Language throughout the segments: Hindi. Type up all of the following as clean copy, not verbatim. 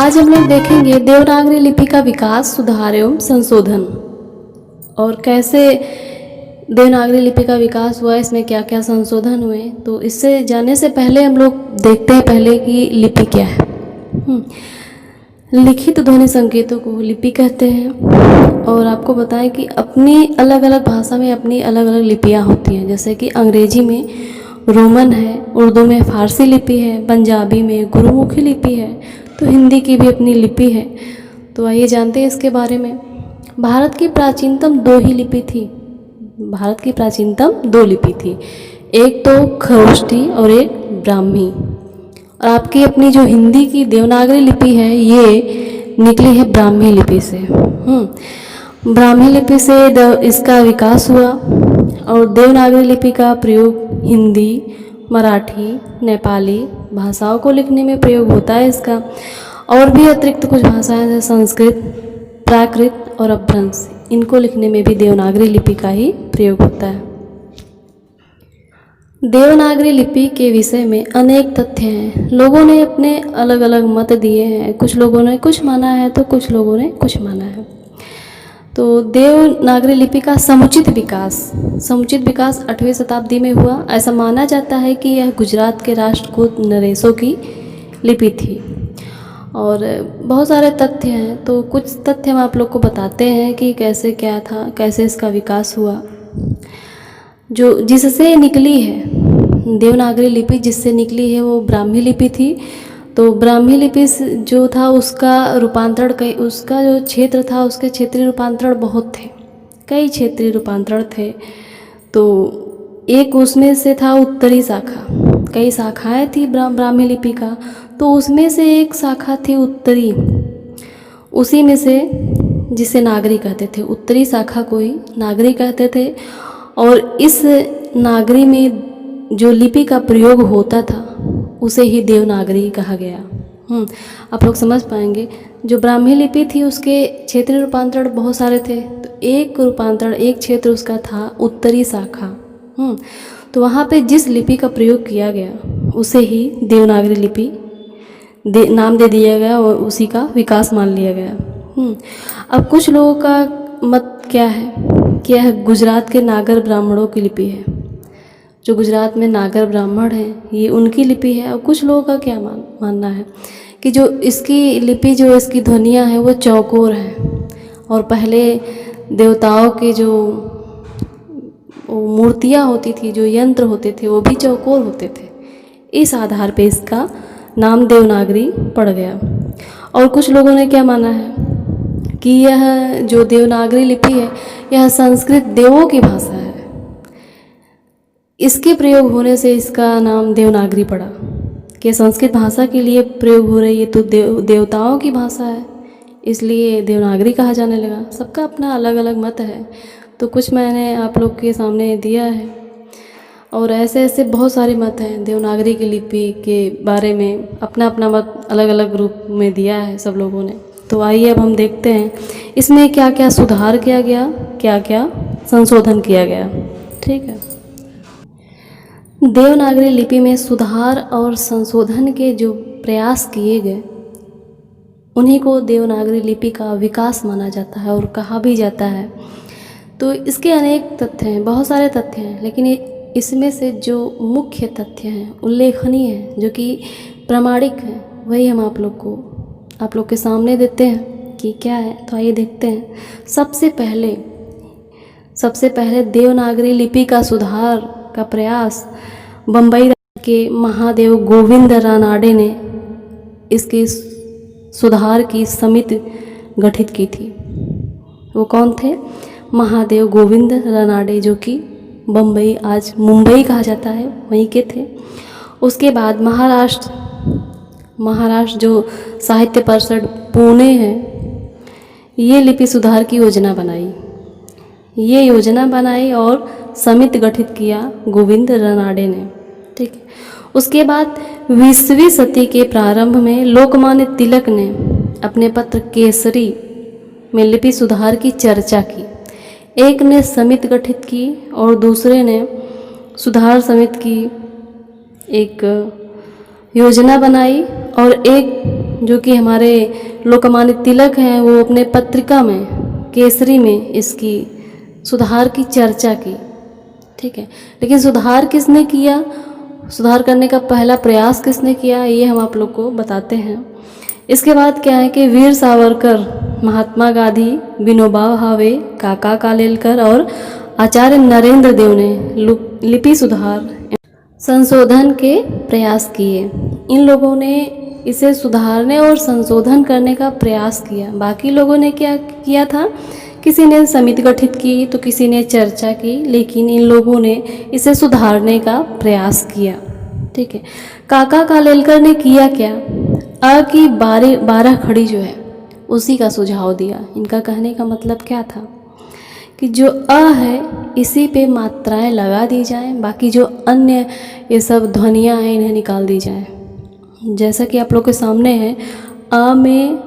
आज हम लोग देखेंगे देवनागरी लिपि का विकास, सुधार एवं संशोधन और कैसे देवनागरी लिपि का विकास हुआ, इसमें क्या क्या संशोधन हुए। तो इससे जाने से पहले हम लोग देखते हैं पहले कि लिपि क्या है। लिखित ध्वनि संकेतों को लिपि कहते हैं। और आपको बताएं कि अपनी अलग अलग भाषा में अपनी अलग अलग लिपियाँ होती हैं। जैसे कि अंग्रेजी में रोमन है, उर्दू में फारसी लिपि है, पंजाबी में गुरुमुखी लिपि है, तो हिंदी की भी अपनी लिपि है। तो आइए जानते हैं इसके बारे में। भारत की प्राचीनतम दो ही लिपि थी। भारत की प्राचीनतम दो लिपि थी, एक तो खरोष्ठी और एक ब्राह्मी। और आपकी अपनी जो हिंदी की देवनागरी लिपि है ये निकली है ब्राह्मी लिपि से। ब्राह्मी लिपि से इसका विकास हुआ और देवनागरी लिपि का प्रयोग हिंदी, मराठी, नेपाली भाषाओं को लिखने में प्रयोग होता है इसका। और भी अतिरिक्त कुछ भाषाएं जैसे संस्कृत, प्राकृत और अपभ्रंश, इनको लिखने में भी देवनागरी लिपि का ही प्रयोग होता है। देवनागरी लिपि के विषय में अनेक तथ्य हैं। लोगों ने अपने अलग अलग मत दिए हैं। कुछ लोगों ने कुछ माना है तो कुछ लोगों ने कुछ माना है। तो देवनागरी लिपि का समुचित विकास 8वीं शताब्दी में हुआ। ऐसा माना जाता है कि यह गुजरात के राष्ट्रकूट नरेशों की लिपि थी। और बहुत सारे तथ्य हैं, तो कुछ तथ्य हम आप लोग को बताते हैं कि कैसे क्या था, कैसे इसका विकास हुआ। जो जिससे निकली है देवनागरी लिपि, जिससे निकली है वो ब्राह्मी लिपि थी। तो ब्राह्मी लिपि जो था उसका रूपांतरण उसका जो क्षेत्र था, उसके क्षेत्रीय रूपांतरण बहुत थे, कई क्षेत्रीय रूपांतरण थे। तो एक उसमें से था उत्तरी शाखा, कई शाखाएं थी ब्राह्मी लिपि का, तो उसमें से एक शाखा थी उत्तरी, उसी में से जिसे नागरी कहते थे। उत्तरी शाखा को ही नागरी कहते थे। और इस नागरी में जो लिपि का प्रयोग होता था उसे ही देवनागरी कहा गया। आप लोग समझ पाएंगे। जो ब्राह्मी लिपि थी उसके क्षेत्रीय रूपांतरण बहुत सारे थे, तो एक रूपांतरण, एक क्षेत्र उसका था उत्तरी शाखा। तो वहाँ पे जिस लिपि का प्रयोग किया गया उसे ही देवनागरी लिपि नाम दे दिया गया और उसी का विकास मान लिया गया। अब कुछ लोगों का मत क्या है कि यह गुजरात के नागर ब्राह्मणों की लिपि है। जो गुजरात में नागर ब्राह्मण हैं ये उनकी लिपि है। और कुछ लोगों का क्या मानना है कि जो इसकी लिपि, जो इसकी ध्वनियाँ हैं वो चौकोर हैं। और पहले देवताओं के जो मूर्तियाँ होती थी, जो यंत्र होते थे, वो भी चौकोर होते थे। इस आधार पे इसका नाम देवनागरी पड़ गया। और कुछ लोगों ने क्या माना है कि यह जो देवनागरी लिपि है यह संस्कृत देवों की भाषा है, इसके प्रयोग होने से इसका नाम देवनागरी पड़ा। कि संस्कृत भाषा के लिए प्रयोग हो रही है तो देवताओं की भाषा है, इसलिए देवनागरी कहा जाने लगा। सबका अपना अलग अलग मत है, तो कुछ मैंने आप लोग के सामने दिया है। और ऐसे ऐसे बहुत सारे मत हैं देवनागरी की लिपि के बारे में, अपना अपना मत अलग अलग रूप में दिया है सब लोगों ने। तो आइए अब हम देखते हैं इसमें क्या क्या सुधार किया गया, क्या क्या संशोधन किया गया। ठीक है। देवनागरी लिपि में सुधार और संशोधन के जो प्रयास किए गए उन्हीं को देवनागरी लिपि का विकास माना जाता है और कहा भी जाता है। तो इसके अनेक तथ्य हैं, बहुत सारे तथ्य हैं, लेकिन इसमें से जो मुख्य तथ्य हैं, उल्लेखनीय हैं, जो कि प्रामाणिक हैं, वही हम आप लोग के सामने देते हैं कि क्या है। तो आइए देखते हैं। सबसे पहले देवनागरी लिपि का सुधार का प्रयास बम्बई के महादेव गोविंद रानाडे ने इसकी सुधार की समिति गठित की थी। वो कौन थे? महादेव गोविंद रानाडे, जो कि बम्बई, आज मुंबई कहा जाता है, वहीं के थे। उसके बाद महाराष्ट्र जो साहित्य परिषद पुणे है, ये लिपि सुधार की योजना बनाई और समिति गठित किया गोविंद रानाडे ने। ठीक है। उसके बाद 20वीं सदी के प्रारंभ में लोकमान्य तिलक ने अपने पत्र केसरी में लिपि सुधार की चर्चा की। एक ने समिति गठित की और दूसरे ने सुधार समिति की एक योजना बनाई और एक जो कि हमारे लोकमान्य तिलक हैं, वो अपने पत्रिका में केसरी में इसकी सुधार की चर्चा की। ठीक है, लेकिन सुधार किसने किया, सुधार करने का पहला प्रयास किसने किया, ये हम आप लोग को बताते हैं। इसके बाद क्या है कि वीर सावरकर, महात्मा गांधी, विनोबा भावे, काका कालेलकर और आचार्य नरेंद्र देव ने लिपि सुधार संशोधन के प्रयास किए। इन लोगों ने इसे सुधारने और संशोधन करने का प्रयास किया। बाकी लोगों ने क्या किया था, किसी ने समिति गठित की तो किसी ने चर्चा की, लेकिन इन लोगों ने इसे सुधारने का प्रयास किया। ठीक है, काका कालेलकर ने किया क्या, अ की 12 खड़ी जो है उसी का सुझाव दिया। इनका कहने का मतलब क्या था कि जो अ है इसी पे मात्राएं लगा दी जाएं, बाकी जो अन्य ये सब ध्वनियाँ हैं इन्हें निकाल दी जाएं। जैसा कि आप लोग के सामने है, अ में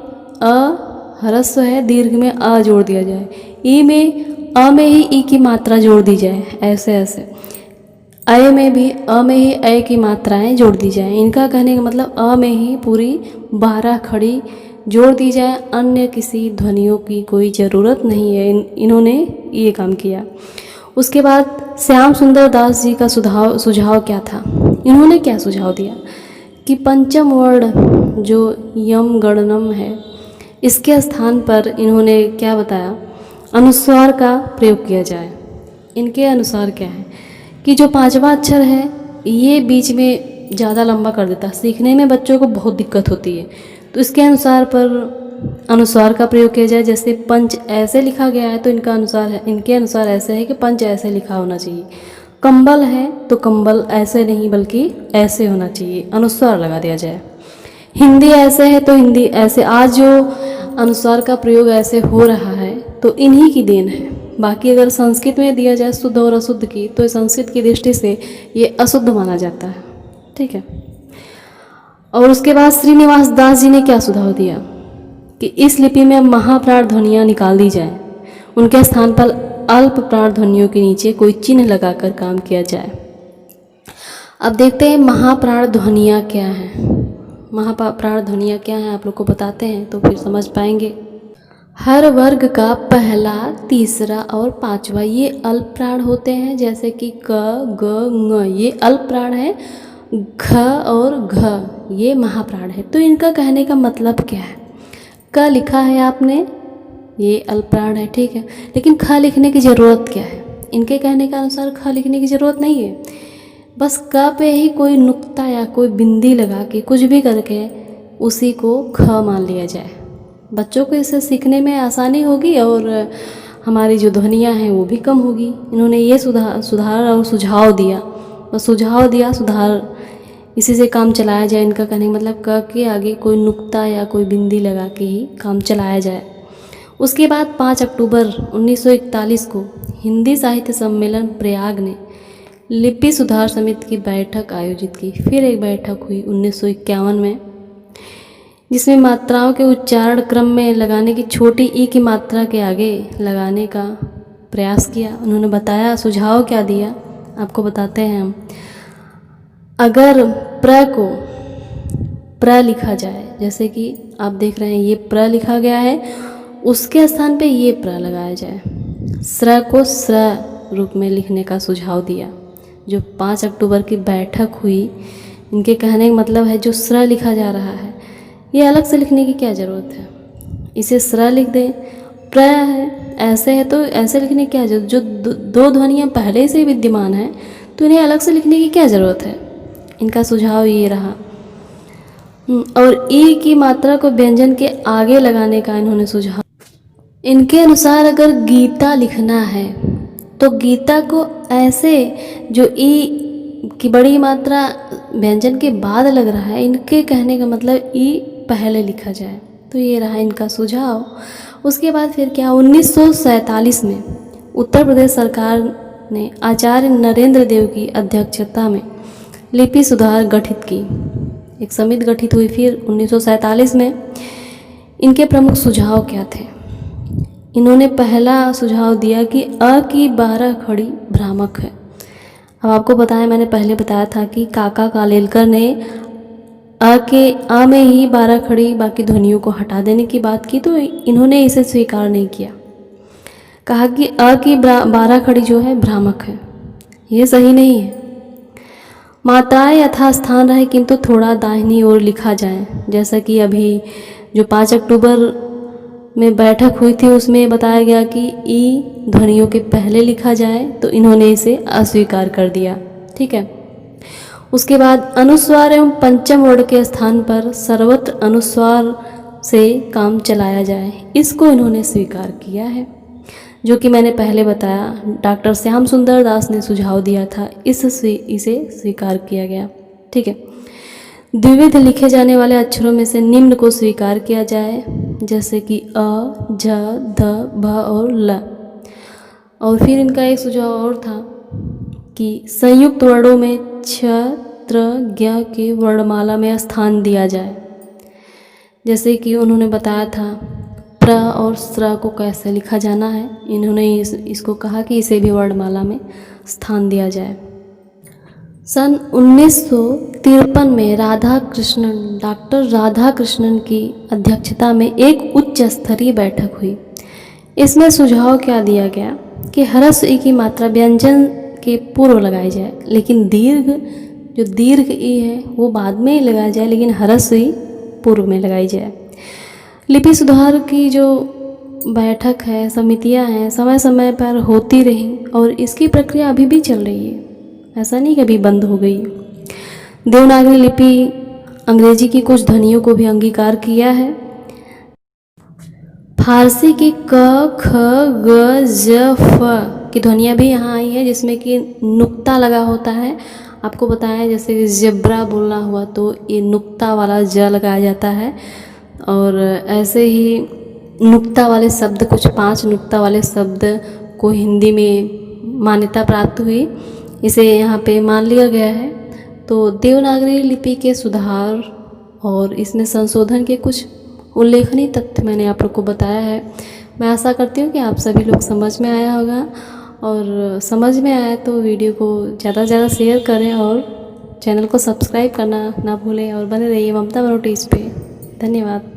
अ ह्रस्व है, दीर्घ में अ जोड़ दिया जाए, ई में अ में ही ई की मात्रा जोड़ दी जाए, ऐसे ऐसे अय में भी अ में ही अय की मात्राएं जोड़ दी जाए। इनका कहने का मतलब अ में ही पूरी 12 खड़ी जोड़ दी जाए, अन्य किसी ध्वनियों की कोई ज़रूरत नहीं है। इन्होंने ये काम किया। उसके बाद श्याम सुंदर दास जी का सुझाव क्या था, इन्होंने क्या सुझाव दिया कि पंचम वर्ण जो यम गणनम है, इसके स्थान पर इन्होंने क्या बताया, अनुस्वार का प्रयोग किया जाए। इनके अनुसार क्या है कि जो 5वां अक्षर है ये बीच में ज़्यादा लंबा कर देता है, सीखने में बच्चों को बहुत दिक्कत होती है, तो इसके अनुसार पर अनुस्वार का प्रयोग किया जाए। जैसे पंच ऐसे लिखा गया है तो इनके अनुसार ऐसे है कि पंच ऐसे लिखा होना चाहिए। कंबल है तो कंबल ऐसे नहीं बल्कि ऐसे होना चाहिए, अनुस्वार लगा दिया जाए। हिंदी ऐसे है तो हिंदी ऐसे। आज जो अनुस्वार का प्रयोग ऐसे हो रहा है तो इन्हीं की देन है। बाकी अगर संस्कृत में दिया जाए शुद्ध और अशुद्ध की, तो संस्कृत की दृष्टि से ये अशुद्ध माना जाता है। ठीक है, और उसके बाद श्रीनिवास दास जी ने क्या सुझाव दिया कि इस लिपि में महाप्राण ध्वनियाँ निकाल दी जाए, उनके स्थान पर अल्प प्राण ध्वनियों के नीचे कोई चिन्ह लगाकर काम किया जाए। अब देखते हैं महाप्राण ध्वनियाँ क्या हैं। महाप्राण ध्वनियाँ क्या हैं आप लोग को बताते हैं तो फिर समझ पाएंगे। हर वर्ग का पहला, तीसरा और 5वां ये अल्प प्राण होते हैं, जैसे कि क, ग, ng ये अल्प प्राण है, घ और घ ये महाप्राण है। तो इनका कहने का मतलब क्या है, क लिखा है आपने ये अल्प प्राण है, ठीक है, लेकिन ख लिखने की ज़रूरत क्या है, इनके कहने के अनुसार ख लिखने की ज़रूरत नहीं है, बस क पे ही कोई नुक्ता या कोई बिंदी लगा के कुछ भी करके उसी को ख मान लिया जाए। बच्चों को इससे सीखने में आसानी होगी और हमारी जो ध्वनियाँ हैं वो भी कम होगी। इन्होंने ये सुधार और सुझाव दिया, बस सुझाव दिया, सुधार इसी से काम चलाया जाए। इनका कहने का मतलब क के आगे कोई नुक्ता या कोई बिंदी लगा के ही काम चलाया जाए। उसके बाद 5 अक्टूबर 1941 को हिंदी साहित्य सम्मेलन प्रयाग ने लिपि सुधार समिति की बैठक आयोजित की। फिर एक बैठक हुई 1951 में, जिसमें मात्राओं के उच्चारण क्रम में लगाने की छोटी ई की मात्रा के आगे लगाने का प्रयास किया। उन्होंने बताया, सुझाव क्या दिया आपको बताते हैं हम। अगर प्र को प्र लिखा जाए, जैसे कि आप देख रहे हैं ये प्र लिखा गया है, उसके स्थान पे ये प्र लगाया जाए। स्र को स्र रूप में लिखने का सुझाव दिया। जो 5 अक्टूबर की बैठक हुई, इनके कहने का मतलब है जो स्र लिखा जा रहा है ये अलग से लिखने की क्या ज़रूरत है, इसे स्र लिख दें। प्र है ऐसे है तो ऐसे लिखने की क्या ज़रूरत, जो दो ध्वनियाँ पहले से विद्यमान हैं तो इन्हें अलग से लिखने की क्या ज़रूरत है। इनका सुझाव ये रहा। और ई की मात्रा को व्यंजन के आगे लगाने का इन्होंने सुझाव। इनके अनुसार अगर गीता लिखना है तो गीता को ऐसे जो ई की बड़ी मात्रा व्यंजन के बाद लग रहा है, इनके कहने का मतलब ई पहले लिखा जाए। तो ये रहा इनका सुझाव। उसके बाद फिर क्या, 1947 में उत्तर प्रदेश सरकार ने आचार्य नरेंद्र देव की अध्यक्षता में लिपि सुधार गठित की, एक समिति गठित हुई। फिर 1947 में इनके प्रमुख सुझाव क्या थे, इन्होंने पहला सुझाव दिया कि अ की 12 खड़ी भ्रामक है। अब आपको बताया, मैंने पहले बताया था कि काका कालेलकर ने आ में ही 12 खड़ी बाकी ध्वनियों को हटा देने की बात की तो इन्होंने इसे स्वीकार नहीं किया। कहा कि अ की 12 खड़ी जो है भ्रामक है, ये सही नहीं है। मात्राएं यथास्थान रहे किंतु थोड़ा दाहिनी ओर लिखा जाए, जैसा कि अभी जो 5 अक्टूबर में बैठक हुई थी उसमें बताया गया कि ई ध्वनियों के पहले लिखा जाए, तो इन्होंने इसे अस्वीकार कर दिया। ठीक है। उसके बाद अनुस्वार एवं पंचम वर्ण के स्थान पर सर्वत्र अनुस्वार से काम चलाया जाए, इसको इन्होंने स्वीकार किया है, जो कि मैंने पहले बताया डॉक्टर श्याम सुंदर दास ने सुझाव दिया था, इसे स्वीकार किया गया। ठीक है। द्विविध लिखे जाने वाले अक्षरों में से निम्न को स्वीकार किया जाए, जैसे कि अ, ज, ध, भ और ल। और फिर इनका एक सुझाव और था कि संयुक्त वर्णों में छ, त्र, ज्ञ के वर्णमाला में स्थान दिया जाए, जैसे कि उन्होंने बताया था प्र और स्र को कैसे लिखा जाना है, इन्होंने इसको कहा कि इसे भी वर्णमाला में स्थान दिया जाए। सन 1953 में डॉक्टर राधा कृष्णन की अध्यक्षता में एक उच्च स्तरीय बैठक हुई। इसमें सुझाव क्या दिया गया कि ह्रस्व ई की मात्रा व्यंजन के पूर्व लगाई जाए, लेकिन दीर्घ ई है वो बाद में ही लगाया जाए, लेकिन ह्रस्व ई पूर्व में लगाई जाए। लिपि सुधार की जो बैठक है, समितियां हैं, समय समय पर होती रही और इसकी प्रक्रिया अभी भी चल रही है, ऐसा नहीं कभी बंद हो गई। देवनागरी लिपि अंग्रेजी की कुछ ध्वनियों को भी अंगीकार किया है। फारसी की क, ख, ग, ज, फ की ध्वनियाँ भी यहाँ आई है, जिसमें कि नुक्ता लगा होता है। आपको बताया जैसे कि ज़ेब्रा बोलना हुआ तो ये नुक्ता वाला ज लगाया जाता है, और ऐसे ही नुक्ता वाले शब्द, कुछ 5 नुक्ता वाले शब्द को हिंदी में मान्यता प्राप्त हुई, इसे यहाँ पे मान लिया गया है। तो देवनागरी लिपि के सुधार और इसमें संशोधन के कुछ उल्लेखनीय तथ्य मैंने आप लोग को बताया है। मैं आशा करती हूँ कि आप सभी लोग समझ में आया होगा, और समझ में आया तो वीडियो को ज़्यादा से ज़्यादा शेयर करें और चैनल को सब्सक्राइब करना ना भूलें, और बने रहिए ममता मनोटीज पे। धन्यवाद।